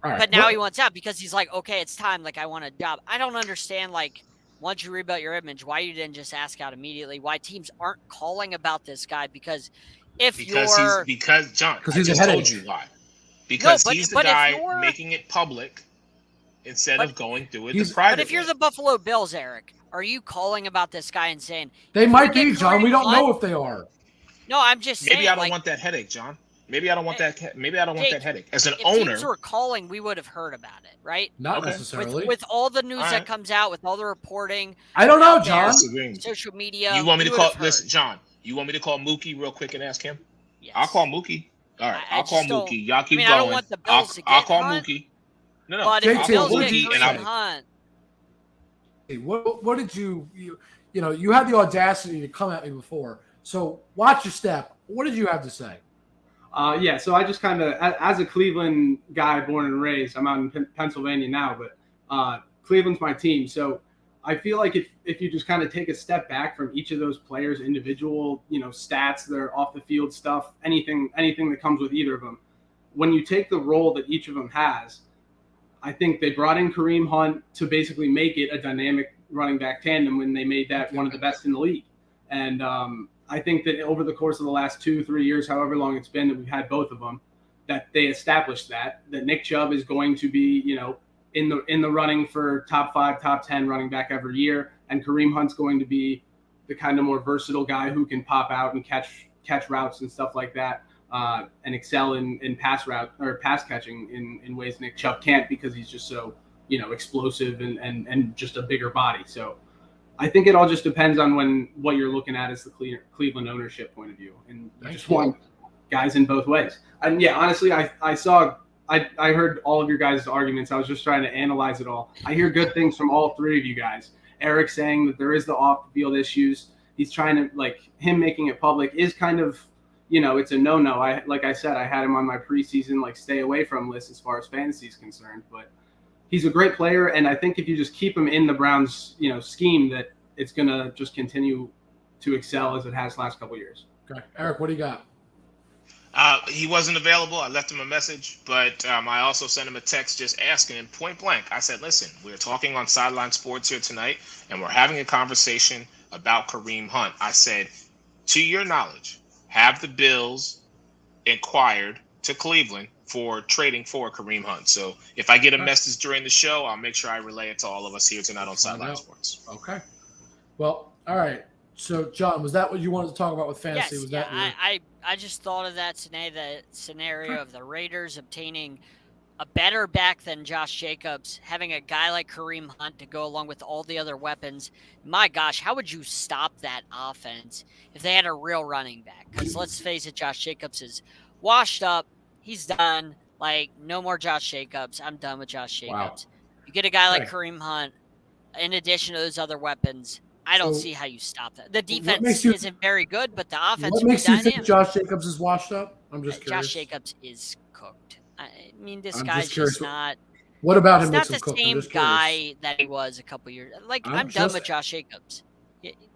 Right. But now he wants out because he's like, okay, it's time. Like, I want a job. I don't understand, like, once you rebuilt your image, why you didn't just ask out immediately, why teams aren't calling about this guy. Because John, because he's I just told you why. Because he's the guy making it public instead of going through it the private. But if you're the Buffalo Bills, Eric, are you calling about this guy and saying they might be, John? We don't know if they are. No, I'm just saying. Maybe I don't want that headache, John. Maybe I don't want that. Maybe I don't want that headache. As an owner, if teams were calling, we would have heard about it, right? Not necessarily. With all the news that comes out, with all the reporting. I don't know, John. Social media. You want me to call? Listen, John. You want me to call Mookie real quick and ask him? Yes. I'll call Mookie. All right, I'll call Mookie. Y'all keep going. I don't want the Bills to get I'll call Hunt, Mookie. No, but if I'll the Bills call get Mookie Kareem Hunt. Hey, what did you had the audacity to come at me before. So watch your step. What did you have to say? So I just kind of, as a Cleveland guy born and raised, I'm out in Pennsylvania now, but Cleveland's my team. So I feel like if you just kind of take a step back from each of those players' individual, stats, their off the field stuff, anything that comes with either of them, when you take the role that each of them has, I think they brought in Kareem Hunt to basically make it a dynamic running back tandem when they made that one of the best in the league. And I think that over the course of the last 2-3 years, however long it's been that we've had both of them, that they established that Nick Chubb is going to be, in the running for top 5, top 10 running back every year, and Kareem Hunt's going to be the kind of more versatile guy who can pop out and catch routes and stuff like that, and excel in pass catching in ways Nick Chubb can't, because he's just so explosive and just a bigger body. So I think it all just depends on what you're looking at as the Cleveland ownership point of view, and you just want guys in both ways. And yeah, honestly, I heard all of your guys' arguments. I was just trying to analyze it all. I hear good things from all three of you guys. Eric saying that there is the off-the-field issues. He's trying to, him making it public is kind of, it's a no-no. Like I said, I had him on my preseason, stay away from list as far as fantasy is concerned, but he's a great player, and I think if you just keep him in the Browns, scheme, that it's going to just continue to excel as it has the last couple of years. Okay. Eric, what do you got? He wasn't available. I left him a message, but I also sent him a text just asking him point blank. I said, listen, we're talking on Sideline Sports here tonight, and we're having a conversation about Kareem Hunt. I said, to your knowledge, have the Bills inquired to Cleveland for trading for Kareem Hunt? So if I get a message during the show, I'll make sure I relay it to all of us here tonight on Sideline Sports. Okay. Well, all right. So, John, was that what you wanted to talk about with fantasy? Yes, I just thought of that today, the scenario of the Raiders obtaining a better back than Josh Jacobs, having a guy like Kareem Hunt to go along with all the other weapons. My gosh, how would you stop that offense if they had a real running back? Because let's face it, Josh Jacobs is washed up. He's done. No more Josh Jacobs. I'm done with Josh Jacobs. Wow. You get a guy like Kareem Hunt, in addition to those other weapons, I don't see how you stop that. The defense isn't very good, but the offense what makes you think Josh Jacobs is washed up? I'm just curious. Josh Jacobs is cooked. I mean, this guy's just not. What about him? He's not the same guy that he was a couple years. I'm done with Josh Jacobs.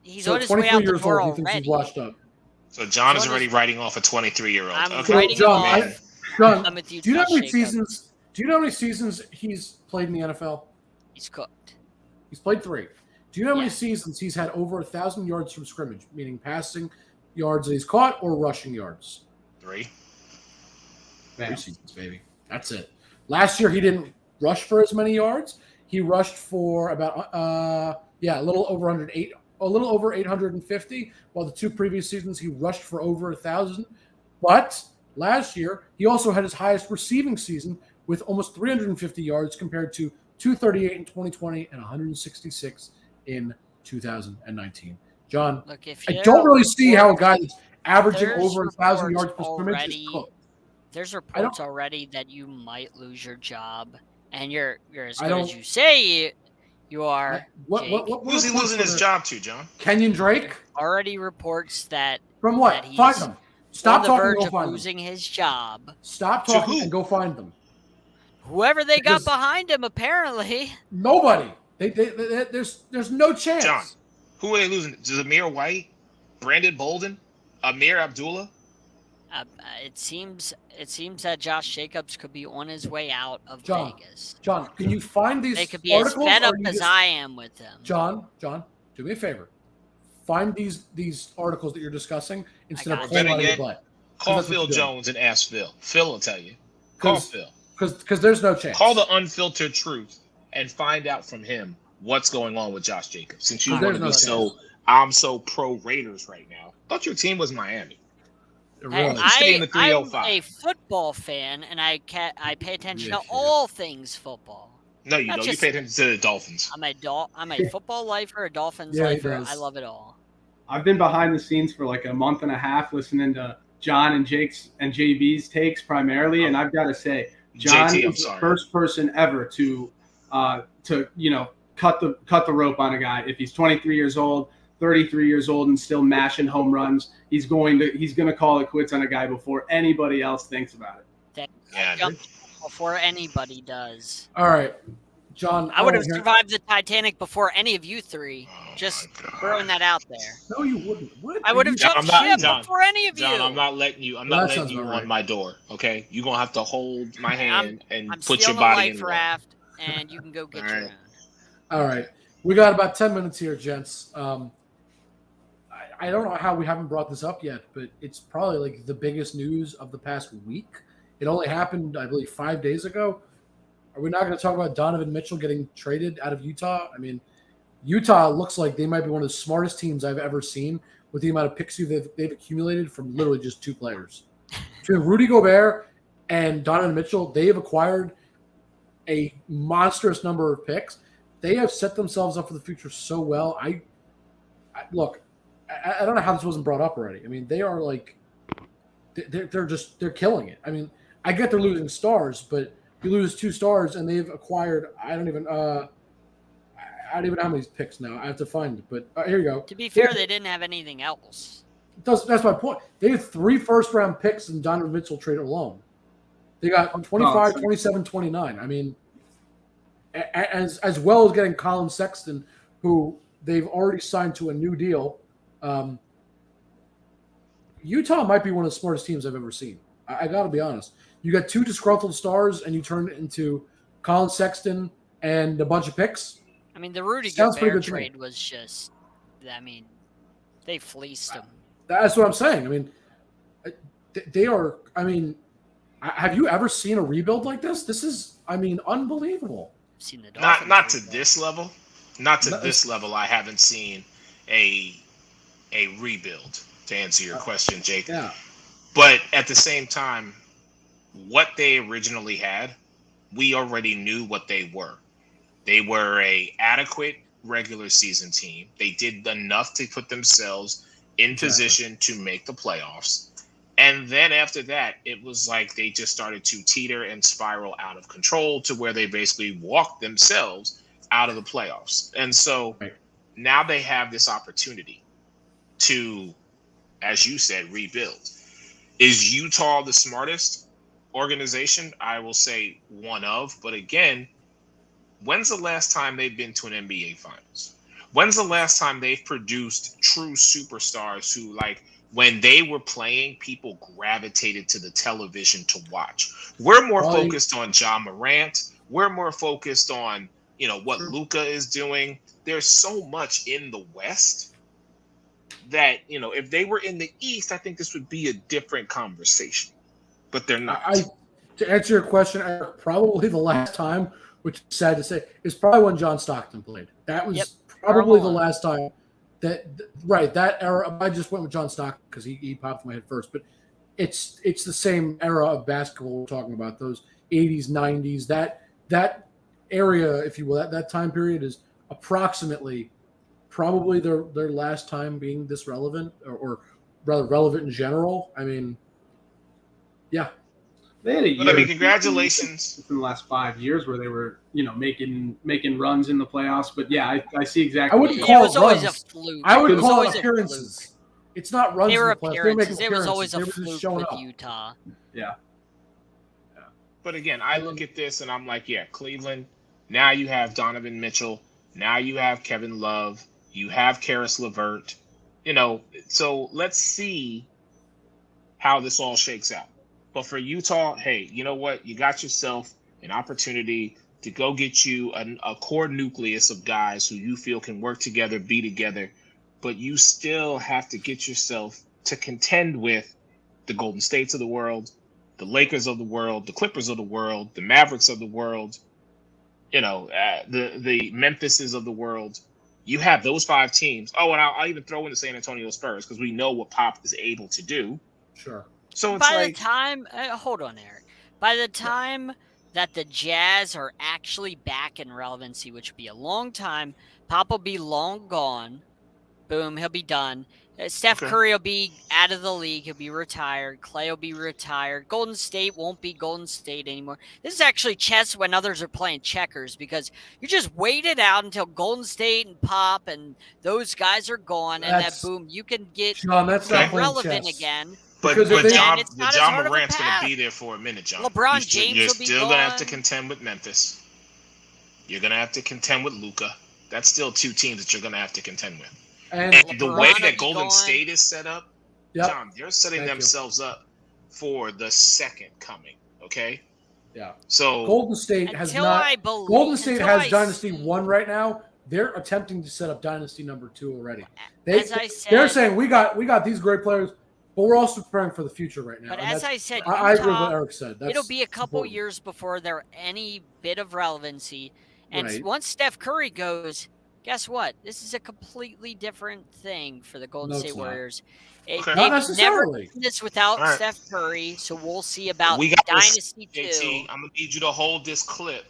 He's on his way out the door already. Washed up. So John is already writing off a 23-year-old. I'm writing off. John, do you know how many seasons? Do you know how many seasons he's played in the NFL? He's cooked. He's played 3. Do you know how many seasons he's had over 1,000 yards from scrimmage, meaning passing yards that he's caught or rushing yards? 3. 3 seasons, baby. That's it. Last year he didn't rush for as many yards. He rushed for about a little over 850. While the 2 previous seasons he rushed for over 1,000. But last year he also had his highest receiving season with almost 350 yards compared to 238 in 2020 and 166 in 2019. John, look, I don't really see how a guy that's averaging over 1,000 yards per scrimmage is cooked. There's reports already that you might lose your job, and you're as good as you say you are. Who's he losing his job to, John? Kenyon Drake? Already reports that. From what? That he's find them. Stop on the talking verge and go of find losing them. his job. Stop talking and go find them. Whoever they got behind him, apparently. Nobody. There's no chance. John, who are they losing? Zamir White, Brandon Bolden, Amir Abdullah. It seems that Josh Jacobs could be on his way out of John, Vegas. John, can you find these They could be as articles? fed up or you as just- I am with them. John, do me a favor. Find these articles that you're discussing instead of got pulling you. out of your Better butt. Call that's what Phil you're doing. Jones and ask Phil. Phil will tell you. Call Phil. Because there's no chance. Call the unfiltered truth and find out from him what's going on with Josh Jacobs. Since you want to be I'm so pro Raiders right now. I thought your team was Miami. Really. I'm a 305. football fan, and I pay attention Yeah, to all things football. No, you Not don't. You just- pay attention to the Dolphins. I'm a football lifer, a Dolphins Yeah, he lifer. does. I love it all. I've been behind the scenes for like a month and a half listening to John and Jake's and JB's takes primarily, and I've got to say, John JT, I'm is the sorry. first person ever to cut the rope on a guy. If he's 23 years old, 33 years old, and still mashing home runs, he's going to call it quits on a guy before anybody else thinks about it. Yeah, Jump before anybody does. All right, John. I would have wanna hear- survived the Titanic before any of you three. Oh Just my God. throwing that out there. No, you wouldn't. What? I would have John, jumped I'm not- ship John, before any of John, you. I'm not letting you. Well, that letting sounds you about on right. my door. Okay, you're gonna have to hold my hand and I'm put stealing your the body in life the water. raft, and you can go get All your right. own. All right, we got about 10 minutes here, gents. I don't know how we haven't brought this up yet, but it's probably like the biggest news of the past week. It only happened, I believe, 5 days ago. Are we not going to talk about Donovan Mitchell getting traded out of Utah? I mean, Utah looks like they might be one of the smartest teams I've ever seen with the amount of picks they've accumulated from literally just two players. Between Rudy Gobert and Donovan Mitchell, they have acquired a monstrous number of picks. They have set themselves up for the future so well. I don't know how this wasn't brought up already. I mean, they are like they're killing it. I mean, I get they're losing stars, but you lose two stars and they've acquired I don't even know how many picks now. I have to find it, but here you go. To be fair, they didn't have anything else. That's my point. They had 3 first-round picks in Donovan Mitchell trade alone. They got 25, 27, 29. I mean, as well as getting Colin Sexton, who they've already signed to a new deal. Utah might be one of the smartest teams I've ever seen. I got to be honest. You got 2 disgruntled stars, and you turn it into Colin Sexton and a bunch of picks. I mean, the Rudy Sounds pretty Gobert good to me. trade was just, I mean, they fleeced him. That's what I'm saying. I mean, they are. I mean, have you ever seen a rebuild like this? This is, I mean, unbelievable. I've seen the Dolphins Not to rebuild. this level. Not to No, this level. I haven't seen a rebuild. To answer your question, Jake. Yeah. But at the same time, what they originally had, we already knew what they were. They were a adequate regular season team. They did enough to put themselves in position to make the playoffs. And then after that, it was like they just started to teeter and spiral out of control to where they basically walked themselves out of the playoffs. And so now they have this opportunity to, as you said, rebuild. Is Utah the smartest organization? I will say one of. But again, when's the last time they've been to an NBA Finals? When's the last time they've produced true superstars who, like, when they were playing, people gravitated to the television to watch? We're more focused on John Morant. We're more focused on, what Luka is doing. There's so much in the West that, if they were in the East, I think this would be a different conversation. But they're not. To answer your question, Eric, probably the last time, which is sad to say, is probably when John Stockton played. That was probably the last time that era. I just went with John Stockton because he popped in my head first. But it's the same era of basketball we're talking about, those 80s, 90s. That area, if you will, that time period is approximately probably their last time being this relevant or rather relevant in general. I mean, yeah. They had a year. Congratulations in the last 5 years where they were, making runs in the playoffs. But yeah, I see exactly. I wouldn't It call was it always a runs. fluke. I would It was call always it a appearances. fluke. It's not runs. They were in the playoffs. They were making appearances. It was always They a were just fluke showing with up. Utah. Yeah. But again, I look at this and I'm like, yeah, Cleveland. Now you have Donovan Mitchell. Now you have Kevin Love. You have Karis LeVert. So let's see how this all shakes out. But for Utah, hey, you know what? You got yourself an opportunity to go get you a core nucleus of guys who you feel can work together, be together, but you still have to get yourself to contend with the Golden States of the world, the Lakers of the world, the Clippers of the world, the Mavericks of the world, the Memphises of the world. You have those 5 teams. Oh, and I'll even throw in the San Antonio Spurs because we know what Pop is able to do. Sure. So it's by the time, hold on, Eric. By the time that the Jazz are actually back in relevancy, which would be a long time, Pop will be long gone. Boom, he'll be done. Steph Curry will be out of the league. He'll be retired. Clay will be retired. Golden State won't be Golden State anymore. This is actually chess when others are playing checkers because you just wait it out until Golden State and Pop and those guys are gone, and then boom, you can get John, that's not relevant again. But Because John Morant's going to be there for a minute, John. LeBron James you're will be still gone. going to have to contend with Memphis. You're going to have to contend with Luka. That's still 2 teams that you're going to have to contend with. And the way that Golden State is set up, John, they're setting themselves up for the second coming. Okay. Yeah. So Golden State has Dynasty 1 right now. They're attempting to set up Dynasty number 2 already. They're saying we got these great players, but we're also preparing for the future right now. But as I said, I agree with what Eric said. It'll be a couple years before there any bit of relevancy. And once Steph Curry goes, guess what? This is a completely different thing for the Golden State Warriors. Not necessarily. Never done this without Steph Curry, so we'll see about Dynasty 2. I'm gonna need you to hold this clip,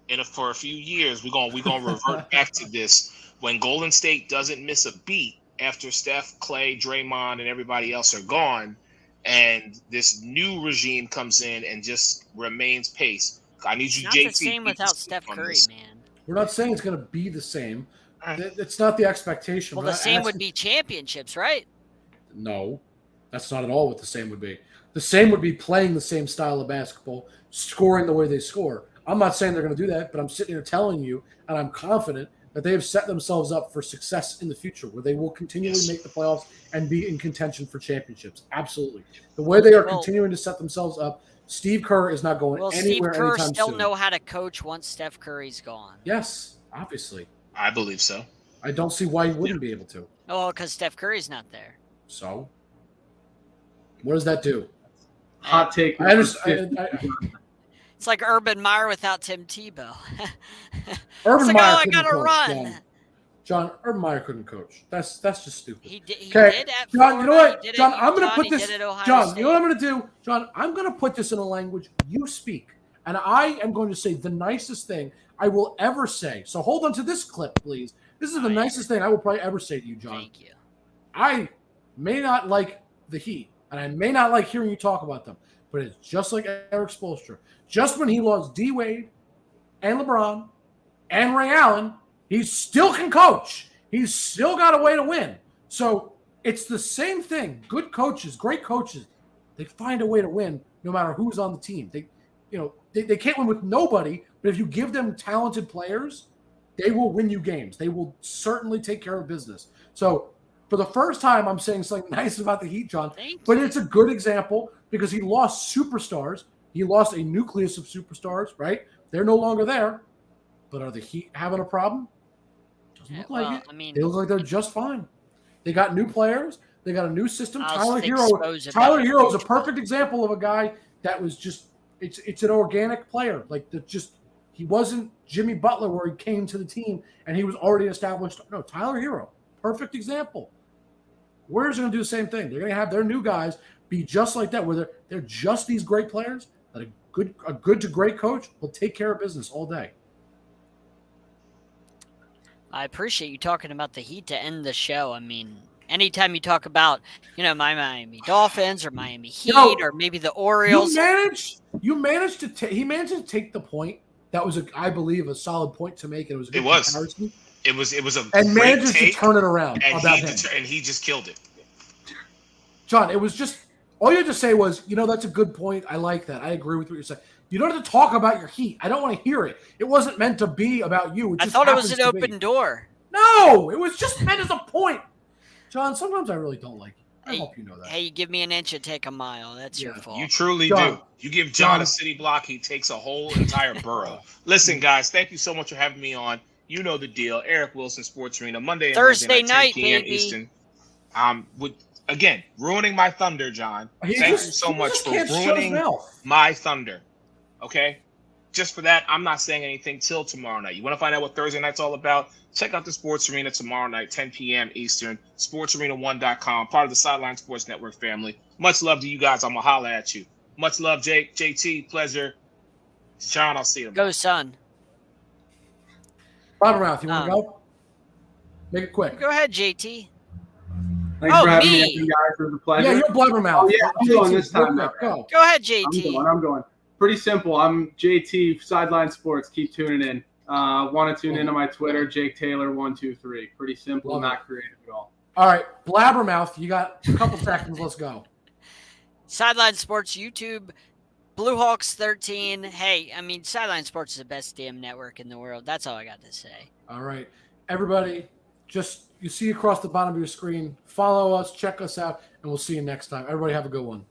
and for a few years, we're gonna revert back to this when Golden State doesn't miss a beat after Steph, Clay, Draymond, and everybody else are gone, and this new regime comes in and just remains pace. I need you, JT. It's not the same without Steph Curry, man. We're not saying it's going to be the same. It's not the expectation. Well, the same would be championships, right? No, that's not at all what the same would be. The same would be playing the same style of basketball, scoring the way they score. I'm not saying they're going to do that, but I'm sitting here telling you, and I'm confident that they have set themselves up for success in the future where they will continually make the playoffs and be in contention for championships. Absolutely. The way they are continuing to set themselves up, Steve Kerr is not going anywhere anytime soon. Will Steve Kerr still know how to coach once Steph Curry's gone? Yes, obviously. I believe so. I don't see why he wouldn't be able to. Oh, because Steph Curry's not there. So? What does that do? Hot take. I understand. It's like Urban Meyer without Tim Tebow. Urban Meyer I gotta run. John, Urban Meyer couldn't coach. That's just stupid. He did at John, you know what? John, I'm going to put this. John, State. You know what I'm going to do? John, I'm going to put this in a language you speak. And I am going to say the nicest thing I will ever say. So hold on to this clip, please. This is the nicest thing I will probably ever say to you, John. Thank you. I may not like the Heat, and I may not like hearing you talk about them, but it's just like Eric Spoelstra. Just when he lost D. Wade and LeBron and Ray Allen, he still can coach. He's still got a way to win. So it's the same thing. Good coaches, great coaches, they find a way to win no matter who's on the team. They can't win with nobody, but if you give them talented players, they will win you games. They will certainly take care of business. So for the first time, I'm saying something nice about the Heat, John, but it's a good example because he lost superstars. He lost a nucleus of superstars, right? They're no longer there. But are the Heat having a problem? Doesn't look like it. I mean, they look like they're just fine. They got new players. They got a new system. Tyler Hero is a perfect example of a guy that was just it's an organic player. Like he wasn't Jimmy Butler where he came to the team and he was already established. No, Tyler Hero, perfect example. Warriors are going to do the same thing. They're going to have their new guys be just like that, where they're just these great players that a good to great coach will take care of business all day. I appreciate you talking about the Heat to end the show. I mean, anytime you talk about, my Miami Dolphins or Miami Heat or maybe the Orioles. He managed to take the point. That was, I believe, a solid point to make. It was a good comparison. It was a and great manages take, to turn it around about him. And he just killed it. John, it was just all you had to say was, that's a good point. I like that. I agree with what you're saying. You don't have to talk about your Heat. I don't want to hear it. It wasn't meant to be about you. I thought it was an open door. No, it was just meant as a point. John, sometimes I really don't like you. I hope you know that. Hey, you give me an inch, I take a mile. That's your fault. You truly do. You give John a city block, he takes a whole entire borough. Listen, guys, thank you so much for having me on. You know the deal. Eric Wilson, Sports Arena, Monday and Thursday Wednesday night, 10 p.m. baby. Eastern. Again, ruining my thunder, John. Thank you so much for ruining my thunder. Okay? Just for that, I'm not saying anything till tomorrow night. You want to find out what Thursday night's all about? Check out the Sports Arena tomorrow night, 10 p.m. Eastern, sportsarena1.com, part of the Sideline Sports Network family. Much love to you guys. I'm going to holler at you. Much love, Jake, JT, pleasure. John, I'll see you tomorrow. Go, son. Blabbermouth, you want to go? Make it quick. Go ahead, JT. Thanks for having me, guys. It was a pleasure. Yeah, you're Blabbermouth. Oh, yeah, I'm going this time. Go ahead, JT. I'm going. Pretty simple. I'm JT, Sideline Sports. Keep tuning in. Want to tune into my Twitter, Jake Taylor 123. Pretty simple, not creative at all. All right, Blabbermouth, you got a couple seconds. Let's go. Sideline Sports YouTube, Blue Hawks 13. Hey, I mean, Sideline Sports is the best damn network in the world. That's all I got to say. All right, everybody, you see across the bottom of your screen. Follow us, check us out, and we'll see you next time. Everybody have a good one.